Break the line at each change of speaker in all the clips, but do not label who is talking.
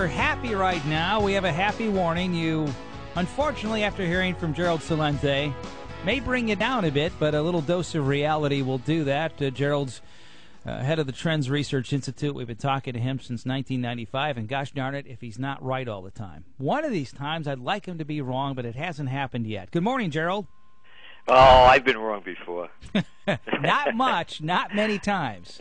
We're happy right now. We have a happy warning. You, unfortunately, after hearing from Gerald Celente, may bring you down a bit, but a little dose of reality will do that. Gerald's head of the Trends Research Institute. We've been talking to him since 1995, and gosh darn it, if he's not right all the time. One of these times, I'd like him to be wrong, but it hasn't happened yet. Good morning, Gerald.
Oh, I've been wrong before.
Not much, not many times.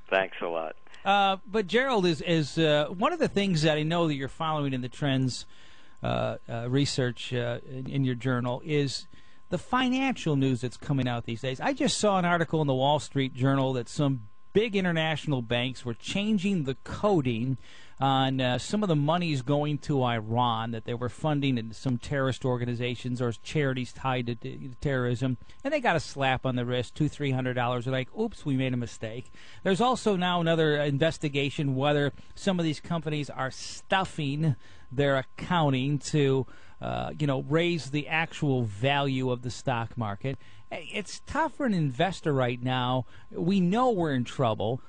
Thanks a lot.
But Gerald, is one of the things that I know that you're following in the Trends research in your journal is the financial news that's coming out these days. I just saw an article in the Wall Street Journal that some big international banks were changing the coding on some of the monies going to Iran, that they were funding in some terrorist organizations or charities tied to terrorism, and they got a slap on the wrist, $200-300. They're like, oops, we made a mistake. There's also now another investigation whether some of these companies are stuffing their accounting to raise the actual value of the stock market. It's tough for an investor right now. We know we're in trouble.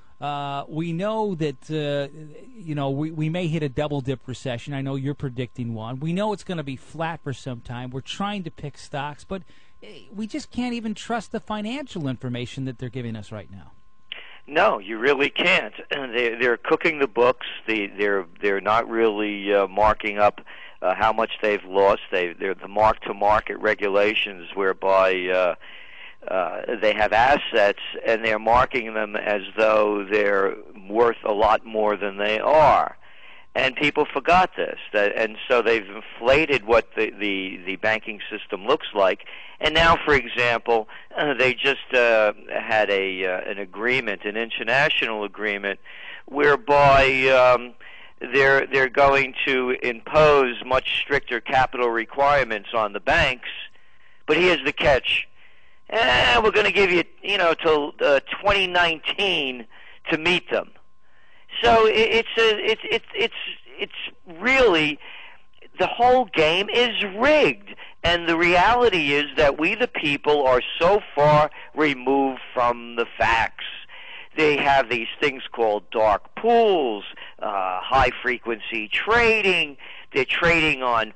We know that, we may hit a double-dip recession. I know you're predicting one. We know it's going to be flat for some time. We're trying to pick stocks, but we just can't even trust the financial information that they're giving us right now.
No, you really can't. They're cooking the books. They're not really marking up how much they've lost. They're the mark-to-market regulations whereby they have assets and they're marking them as though they're worth a lot more than they are. And people forgot this, and so they've inflated what the banking system looks like. And now, for example, they just had an agreement, an international agreement, whereby they're going to impose much stricter capital requirements on the banks. But here's the catch: we're going to give you, till 2019 to meet them. So it's really, the whole game is rigged, and the reality is that we the people are so far removed from the facts. They have these things called dark pools, high frequency trading. They're trading on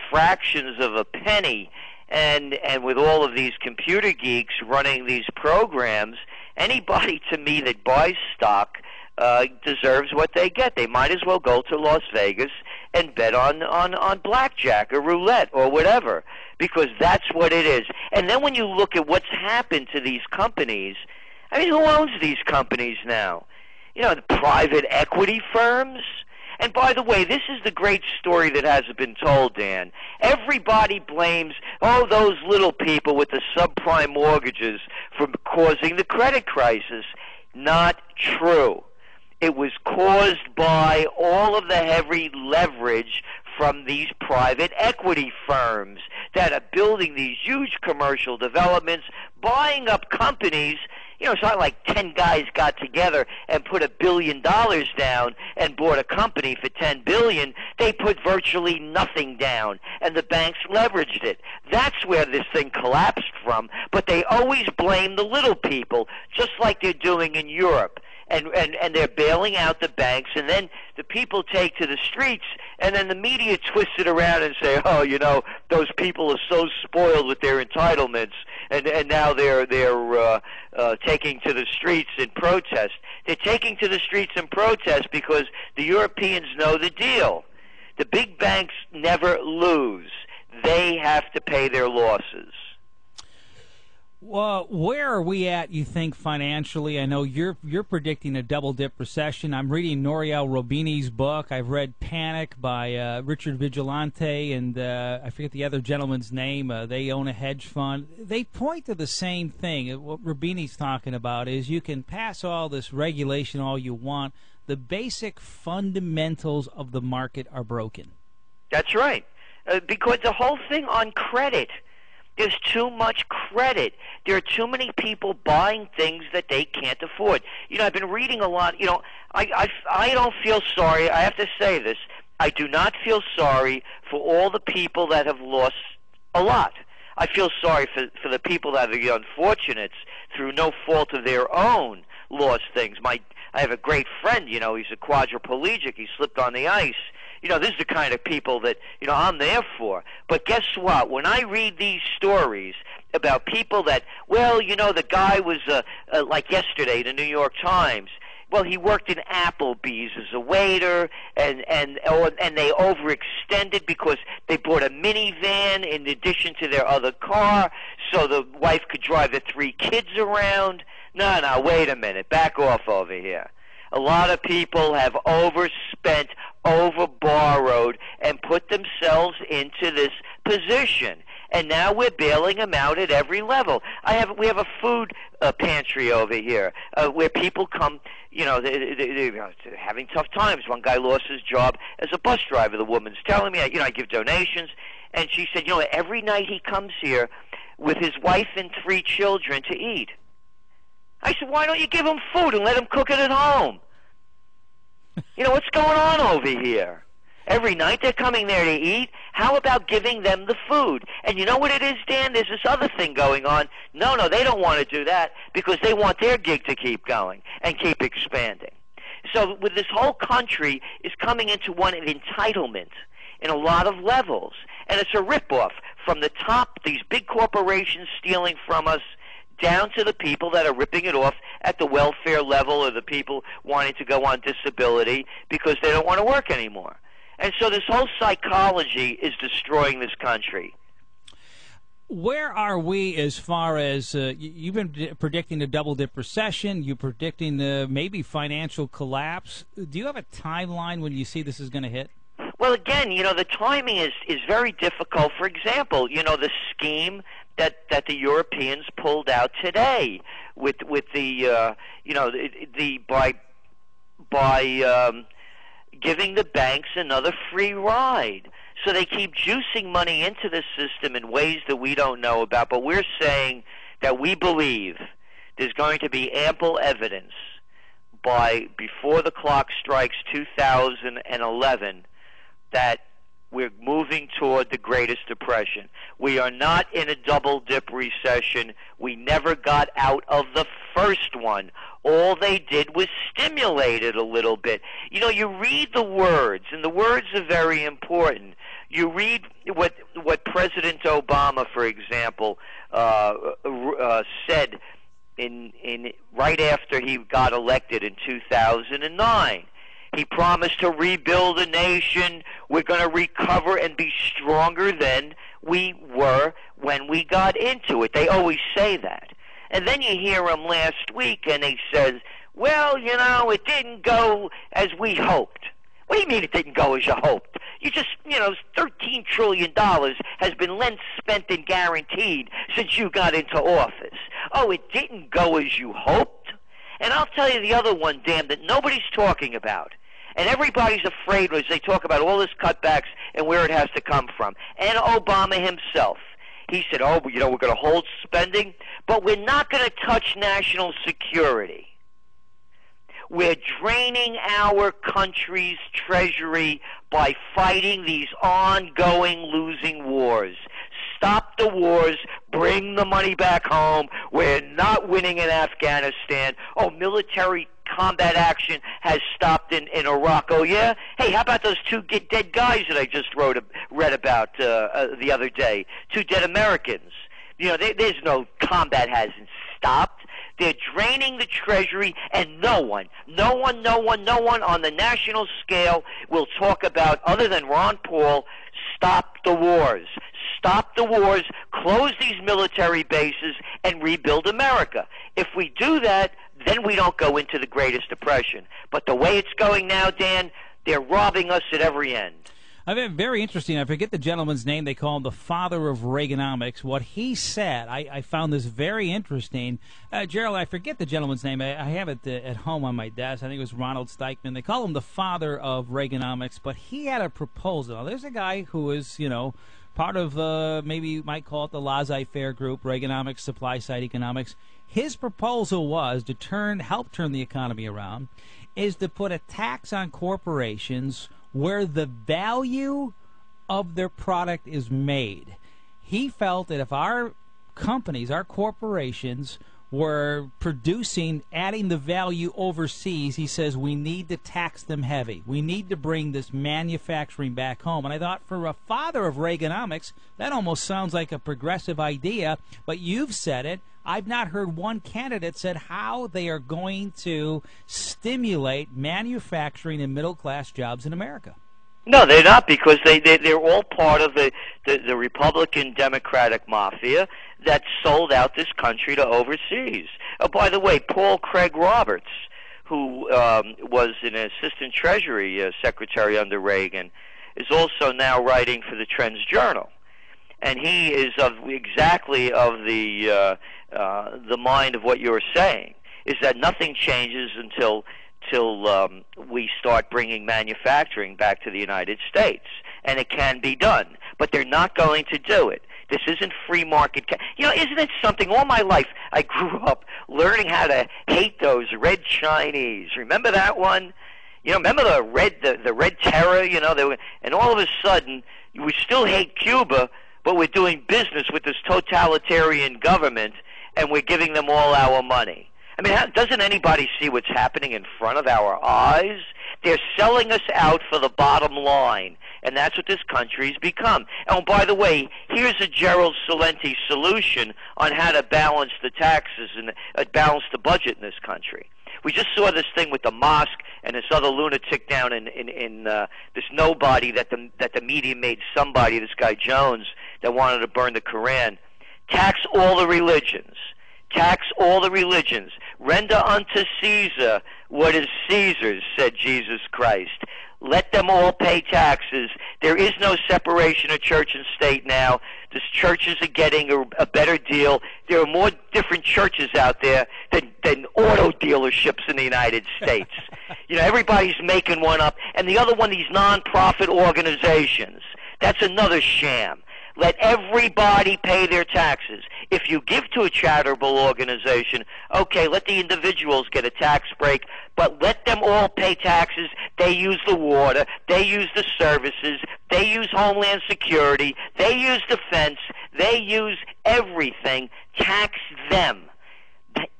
fractions of a penny, and with all of these computer geeks running these programs, anybody to me that buys stock deserves what they get. They might as well go to Las Vegas and bet on blackjack or roulette or whatever, because that's what it is. And then when you look at what's happened to these companies, I mean, who owns these companies now? The private equity firms. And by the way, this is the great story that hasn't been told, Dan. Everybody blames, those little people with the subprime mortgages for causing the credit crisis. Not true. It was caused by all of the heavy leverage from these private equity firms that are building these huge commercial developments, buying up companies. It's not like 10 guys got together and put $1 billion down and bought a company for $10 billion. They put virtually nothing down, and the banks leveraged it. That's where this thing collapsed from. But they always blame the little people, just like they're doing in Europe. And they're bailing out the banks, and then the people take to the streets, and then the media twists it around and say, those people are so spoiled with their entitlements, and now they're taking to the streets in protest. They're taking to the streets in protest because the Europeans know the deal. The big banks never lose. They have to pay their losses.
Well, where are we at, you think, financially? I know you're predicting a double-dip recession. I'm reading Nouriel Roubini's book. I've read Panic by Richard Vigilante, and I forget the other gentleman's name. They own a hedge fund. They point to the same thing. What Roubini's talking about is you can pass all this regulation all you want. The basic fundamentals of the market are broken.
That's right, because the whole thing on credit. There's too much credit. There are too many people buying things that they can't afford. I've been reading a lot. I don't feel sorry. I have to say this. I do not feel sorry for all the people that have lost a lot. I feel sorry for the people that are the unfortunates through no fault of their own lost things. I have a great friend, he's a quadriplegic. He slipped on the ice. This is the kind of people that, I'm there for. But guess what? When I read these stories about people that, the guy was, like yesterday, the New York Times, well, he worked in Applebee's as a waiter, and they overextended because they bought a minivan in addition to their other car, so the wife could drive the 3 kids around. No, wait a minute. Back off over here. A lot of people have overspent, overborrowed, and put themselves into this position. And now we're bailing them out at every level. We have a food pantry over here where people come, they're having tough times. One guy lost his job as a bus driver. The woman's telling me, I give donations. And she said, every night he comes here with his wife and 3 children to eat. I said, why don't you give them food and let them cook it at home? What's going on over here? Every night they're coming there to eat. How about giving them the food? And you know what it is, Dan? There's this other thing going on. No, they don't want to do that because they want their gig to keep going and keep expanding. So with this whole country is coming into one of entitlement in a lot of levels. And it's a ripoff from the top, these big corporations stealing from us, down to the people that are ripping it off at the welfare level or the people wanting to go on disability because they don't want to work anymore. And so this whole psychology is destroying this country.
Where are we as far as you've been predicting the double-dip recession, you're predicting maybe financial collapse. Do you have a timeline when you see this is going to hit?
Well, again, the timing is very difficult. For example, the scheme that the Europeans pulled out today with the by giving the banks another free ride. So they keep juicing money into the system in ways that we don't know about. But we're saying that we believe there's going to be ample evidence before the clock strikes 2011 that we're moving toward the Greatest Depression. We are not in a double-dip recession. We never got out of the first one. All they did was stimulate it a little bit. You read the words, and the words are very important. You read what President Obama, for example, said in right after he got elected in 2009. He promised to rebuild a nation. We're going to recover and be stronger than we were when we got into it. They always say that. And then you hear him last week and he says, well, it didn't go as we hoped. What do you mean it didn't go as you hoped? You just, $13 trillion has been lent, spent, and guaranteed since you got into office. Oh, it didn't go as you hoped? And I'll tell you the other one, Dan, that nobody's talking about. And everybody's afraid as they talk about all this cutbacks and where it has to come from. And Obama himself. He said, we're going to hold spending, but we're not going to touch national security. We're draining our country's treasury by fighting these ongoing losing wars. Stop the wars. Bring the money back home. We're not winning in Afghanistan. Military combat action has stopped in Iraq. Oh, yeah? Hey, how about those 2 dead guys that I just read about the other day? 2 dead Americans. There's no combat hasn't stopped. They're draining the treasury, and no one on the national scale will talk about, other than Ron Paul, stop the wars. Stop the wars, close these military bases, and rebuild America. If we do that, then we don't go into the Greatest Depression. But the way it's going now, Dan, they're robbing us at every end.
I mean, very interesting. I forget the gentleman's name. They call him the father of Reaganomics. What he said, I found this very interesting. Gerald, I forget the gentleman's name. I have it at home on my desk. I think it was Ronald Steichman. They call him the father of Reaganomics. But he had a proposal. Now, there's a guy who is, part of maybe you might call it the laissez-faire group, Reaganomics, supply-side economics. His proposal was to help turn the economy around, is to put a tax on corporations where the value of their product is made. He felt that if our companies, our corporations, were producing, adding the value overseas, he says we need to tax them heavy. We need to bring this manufacturing back home. And I thought, for a father of Reaganomics, that almost sounds like a progressive idea, but you've said it. I've not heard one candidate said how they are going to stimulate manufacturing and middle-class jobs in America.
No, they're not, because they're all part of the Republican Democratic mafia that sold out this country to overseas. Oh, by the way, Paul Craig Roberts, who was an assistant Treasury secretary under Reagan, is also now writing for the Trends Journal, and he is exactly of the mind of what you're saying, is that nothing changes until we start bringing manufacturing back to the United States. And it can be done. But they're not going to do it. This isn't free market. Isn't it something? All my life I grew up learning how to hate those red Chinese. Remember that one? Remember the red terror? And all of a sudden, we still hate Cuba, but we're doing business with this totalitarian government, and we're giving them all our money. I mean, doesn't anybody see what's happening in front of our eyes? They're selling us out for the bottom line, and that's what this country's become. Oh, by the way, here's a Gerald Celente solution on how to balance the taxes and balance the budget in this country. We just saw this thing with the mosque and this other lunatic down in this nobody that the media made somebody, this guy Jones, that wanted to burn the Koran. Tax all the religions. Tax all the religions. Render unto Caesar what is Caesar's, said Jesus Christ. Let them all pay taxes. There is no separation of church and state now. The churches are getting a better deal. There are more different churches out there than auto dealerships in the United States. Everybody's making one up. And the other one, these non-profit organizations. That's another sham. Let everybody pay their taxes. If you give to a charitable organization, okay, let the individuals get a tax break, but let them all pay taxes. They use the water, they use the services, they use Homeland Security, they use defense, they use everything. Tax them.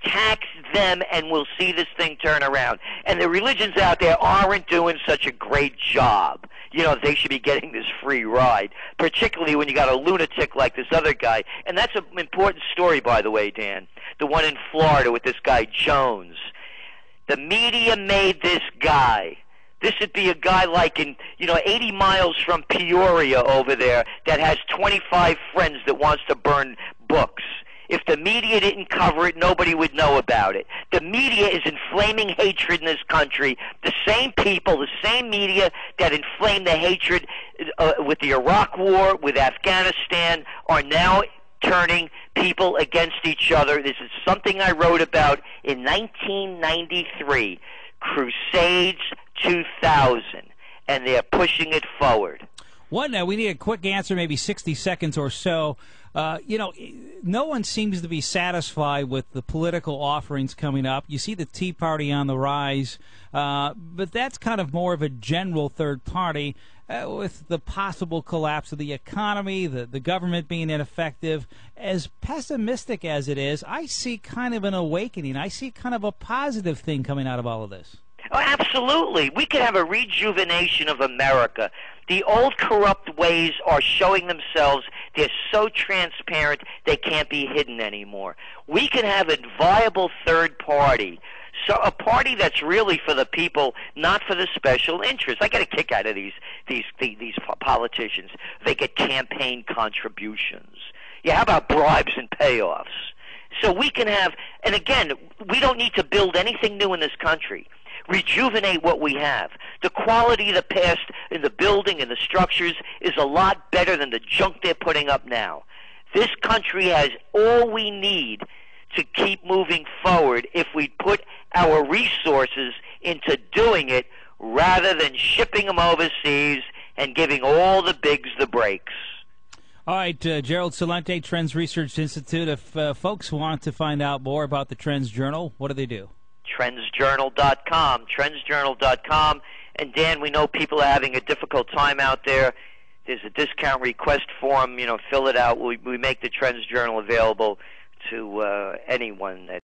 Tax them, and we'll see this thing turn around. And the religions out there aren't doing such a great job. They should be getting this free ride, particularly when you got a lunatic like this other guy. And that's an important story, by the way, Dan, the one in Florida with this guy Jones. The media made this guy. This would be a guy like in, 80 miles from Peoria over there that has 25 friends that wants to burn books. If the media didn't cover it, nobody would know about it. The media is inflaming hatred in this country. The same people, the same media that inflamed the hatred with the Iraq War, with Afghanistan, are now turning people against each other. This is something I wrote about in 1993, Crusades 2000, and they're pushing it forward.
We need a quick answer, maybe 60 seconds or so. No one seems to be satisfied with the political offerings coming up. You see the Tea Party on the rise, but that's kind of more of a general third party with the possible collapse of the economy, the government being ineffective. As pessimistic as it is, I see kind of an awakening. I see kind of a positive thing coming out of all of this.
Oh, absolutely. We could have a rejuvenation of America. The old corrupt ways are showing themselves. They're so transparent they can't be hidden anymore. We can have a viable third party, so a party that's really for the people, not for the special interests. I get a kick out of these politicians. They get campaign contributions. Yeah, how about bribes and payoffs? So we can have, and again, we don't need to build anything new in this country. Rejuvenate what we have. The quality of the past in the building and the structures is a lot better than the junk they're putting up now. This country has all we need to keep moving forward if we put our resources into doing it rather than shipping them overseas and giving all the bigs the breaks.
All right, Gerald Celente, Trends Research Institute. If folks want to find out more about the Trends Journal, what do they do?
TrendsJournal.com, TrendsJournal.com. And Dan, we know people are having a difficult time out there. There's a discount request form. Fill it out. We make the Trends Journal available to anyone that